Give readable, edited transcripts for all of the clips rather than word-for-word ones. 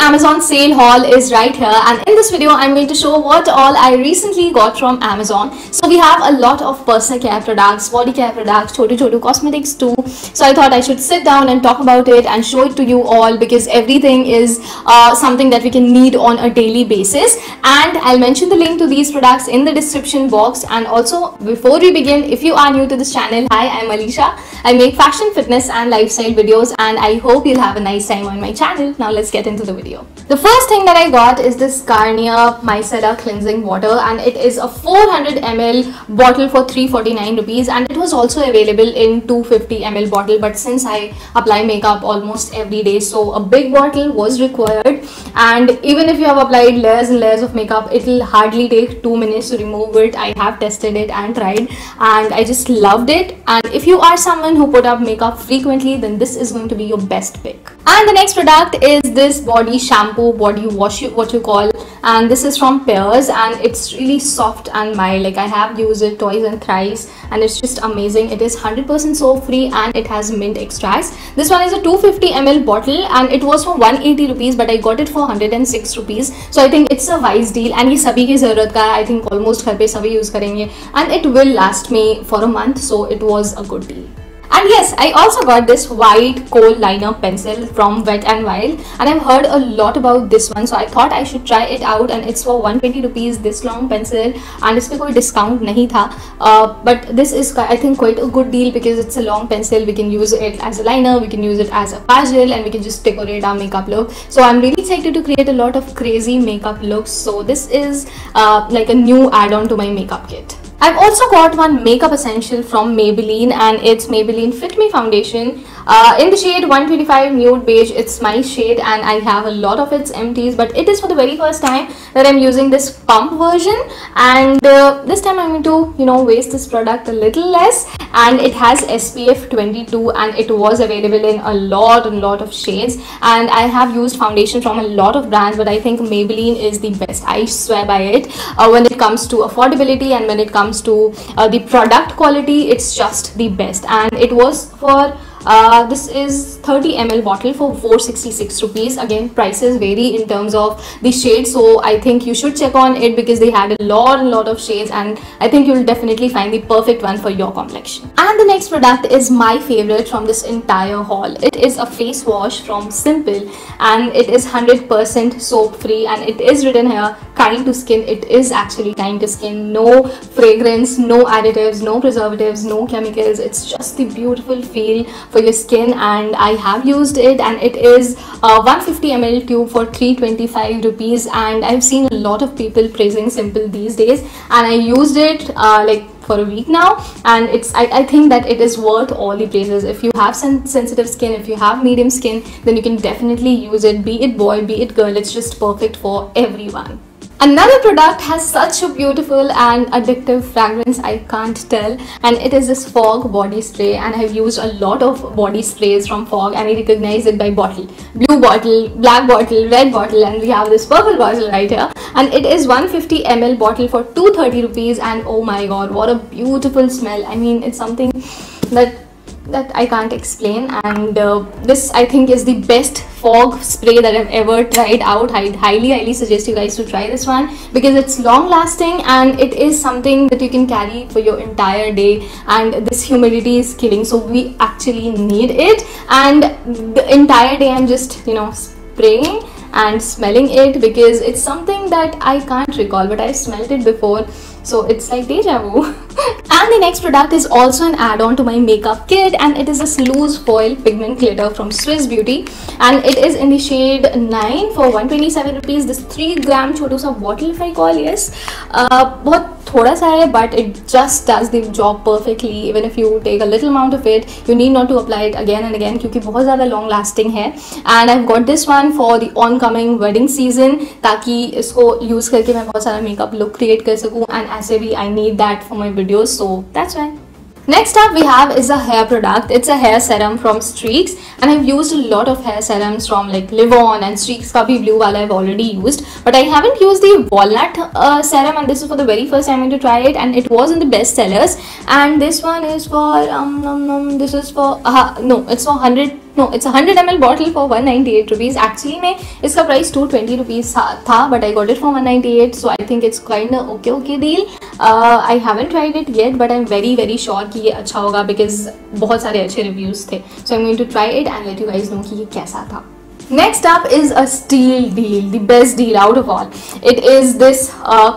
Amazon sale haul is right here, and in this video I'm going to show what all I recently got from Amazon. So we have a lot of personal care products, body care products, chotu cosmetics too. So I thought I should sit down and talk about it and show it to you all, because everything is something that we can need on a daily basis. And I'll mention the link to these products in the description box. And also, before we begin, if you are new to this channel, hi, I'm Alisha. I make fashion, fitness and lifestyle videos, and I hope you'll have a nice time on my channel. Now let's get into the video. The first thing that I got is this Garnier Micellar Cleansing Water, and it is a 400 ml bottle for 349 rupees, and it was also available in 250 ml bottle, but since I apply makeup almost every day, so a big bottle was required. And even if you have applied layers and layers of makeup, it will hardly take 2 minutes to remove it. I have tested it and tried, and I just loved it. And if you are someone who put up makeup frequently, then this is going to be your best pick. And the next product is this body shampoo, body wash, what you call, and this is from Pears, and it's really soft and mild. Like, I have used it twice and thrice, and it's just amazing. It is 100% soap free, and it has mint extracts. This one is a 250 ml bottle, and it was for 180 rupees, but I got it for 106 rupees. So I think it's a wise deal, and ये सभी की ज़रूरत का है. I think almost घर पे सभी use करेंगे, and it will last me for a month, so it was a good deal. And yes, I also got this white kohl liner pencil from Wet n Wild, and I've heard a lot about this one, so I thought I should try it out. And it's for 120 rupees, this long pencil, and इसमें कोई discount नहीं था. But this is, I think, quite a good deal, because it's a long pencil. We can use it as a liner, we can use it as a kajal, and we can just decorate our makeup look. So I'm really excited to create a lot of crazy makeup looks. So this is like a new add-on to my makeup kit. I've also got one makeup essential from Maybelline, and it's Maybelline Fit Me Foundation in the shade 125 Nude Beige. It's my shade, and I have a lot of its empties, but it is for the very first time that I'm using this pump version. And this time I'm going to, waste this product a little less. And it has SPF 22, and it was available in a lot of shades. And I have used foundation from a lot of brands, but I think Maybelline is the best. I swear by it. When it comes to affordability and when it comes to the product quality, it's just the best. And it was for this is 30 ml bottle for 466 rupees. Again, prices vary in terms of the shade, so I think you should check on it, because they had a lot of shades, and I think you'll definitely find the perfect one for your complexion. And the next product is my favorite from this entire haul. It is a face wash from Simple, and it is 100% soap free, and it is written here kind to skin. It is actually kind to skin. No fragrance, no additives, no preservatives, no chemicals. It's just the beautiful feel for your skin, and I have used it, and it is 150 ml tube for 325 rupees. And I've seen a lot of people praising Simple these days, and I used it like for a week now, and I think that it is worth all the praises. If you have sensitive skin, if you have medium skin, then you can definitely use it. Be it boy, be it girl, it's just perfect for everyone. Another product has such a beautiful and addictive fragrance, I can't tell, and it is this Fog body spray. And I've used a lot of body sprays from Fog, and I recognize it by bottle. Blue bottle, black bottle, red bottle, and we have this purple bottle right here. And it is 150 ml bottle for 230 rupees, and oh my god, what a beautiful smell. I mean, it's something that I can't explain. And this, I think, is the best Fog spray that I've ever tried out. I highly suggest you guys to try this one, because it's long lasting, and it is something that you can carry for your entire day. And this humidity is killing, so we actually need it. And the entire day I'm just spraying and smelling it, because it's something that I can't recall, but I smelled it before, so it's like deja vu. And the next product is also an add-on to my makeup kit, and it is a loose foil pigment glitter from Swiss Beauty, and it is in the shade 9 for 127 rupees. This 3 gram छोटू सा bottle, if I call, yes, बहुत थोड़ा सा है, but it just does the job perfectly. Even if you take a little amount of it, you need not to apply it again and again, क्योंकि बहुत ज़्यादा long lasting है. And I've got this one for the oncoming wedding season, ताकि इसको use करके मैं बहुत सारा makeup look create कर सकूँ, and ऐसे भी I need that for my videos, so that's why. Next up we have is a hair product. It's a hair serum from Streaks, and I've used a lot of hair serums from like Live On, and Streaks ka bhi blue wala I've already used, but I haven't used the walnut serum, and this is for the very first time I'm going to try it, and it was in the best sellers. And this one is for this is for no, it's for 100 no it's 100 ml bottle for 198 rupees. Actually में इसका price 220 rupees था, but I got it for 198, so I think it's kind okay deal. I haven't tried it yet, but I am very sure कि ये अच्छा होगा because बहुत सारे अच्छे रिव्यूज़ थे. So I am going to try it and let you guys know कि ये कैसा था. Next up is a steal deal, the best deal out of all. It is this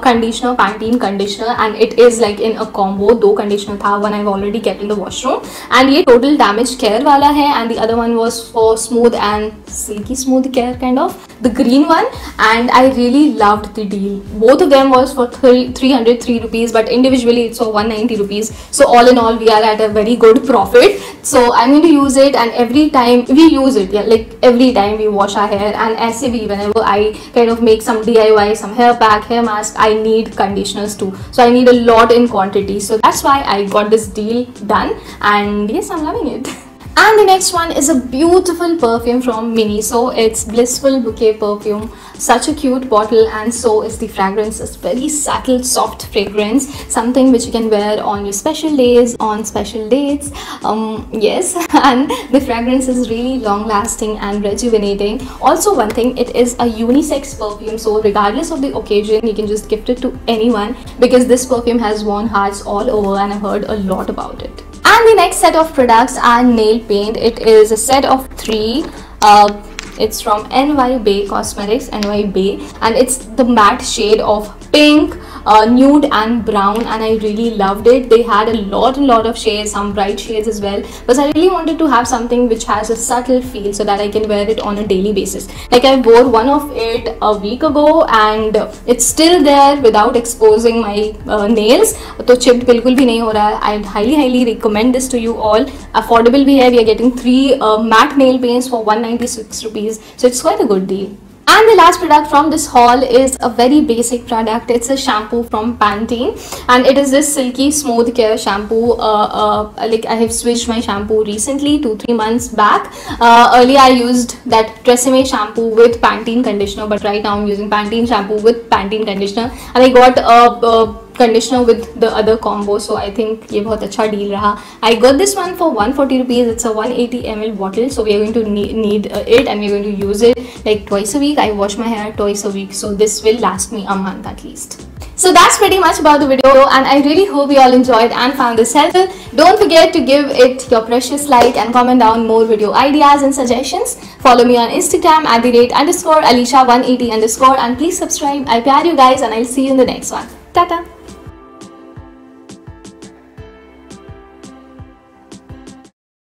conditioner, Pantene conditioner, and it is like in a combo. दो conditioner था, one I've already kept in the washroom, and ये total damage care वाला है, and the other one was for smooth and silky smooth care kind of, the green one, and I really loved the deal. Both of them was for 303 rupees, but individually it's for 190 rupees. So all in all, we are at a very good profit. So I'm going to use it, and every time we use it, yeah, like every time we wash our hair, and ऐसे भी whenever I kind of make some DIY, some hair pack, hair mask, I need conditioners too. So I need a lot in quantity. So that's why I got this deal done, and yes, I'm loving it. And the next one is a beautiful perfume from Miniso. It's Blissful Bouquet perfume. Such a cute bottle, and so is the fragrance. It's very subtle, soft fragrance. Something which you can wear on your special days, on special dates. Yes, and the fragrance is really long lasting and rejuvenating. Also, one thing, it is a unisex perfume. So regardless of the occasion, you can just gift it to anyone because this perfume has won hearts all over, and I've heard a lot about it. And the next set of products are nail paint. It is a set of 3. It's from NY Bay Cosmetics, NY Bay, and it's the matte shade of pink, nude and brown, and I really loved it. They had a lot of shades, some bright shades as well, but I really wanted to have something which has a subtle feel so that I can wear it on a daily basis. Like I wore one of it a week ago, and it's still there without exposing my nails. तो chipped बिल्कुल भी नहीं हो रहा है. I highly recommend this to you all. Affordable भी है. We are getting 3 matte nail paints for 196 rupees, so it's quite a good deal. And the last product from this haul is a very basic product. It's a shampoo from Pantene, and it is this silky smooth care shampoo. Like I have switched my shampoo recently, 2-3 months back. Earlier I used that Tresemme shampoo with Pantene conditioner, but right now I'm using Pantene shampoo with Pantene conditioner, and I got a conditioner with the other combo, so I think ये बहुत अच्छा deal रहा. I got this one for 140 rupees. It's a 180 ml bottle, so we are going to need it, and we are going to use it like twice a week. I wash my hair twice a week, so this will last me a month at least. So that's pretty much about the video, and I really hope you all enjoyed and found this helpful. Don't forget to give it your precious like and comment down more video ideas and suggestions. Follow me on Instagram @_Alisha180_, and please subscribe. I प्यार you guys, and I'll see you in the next one. Tata.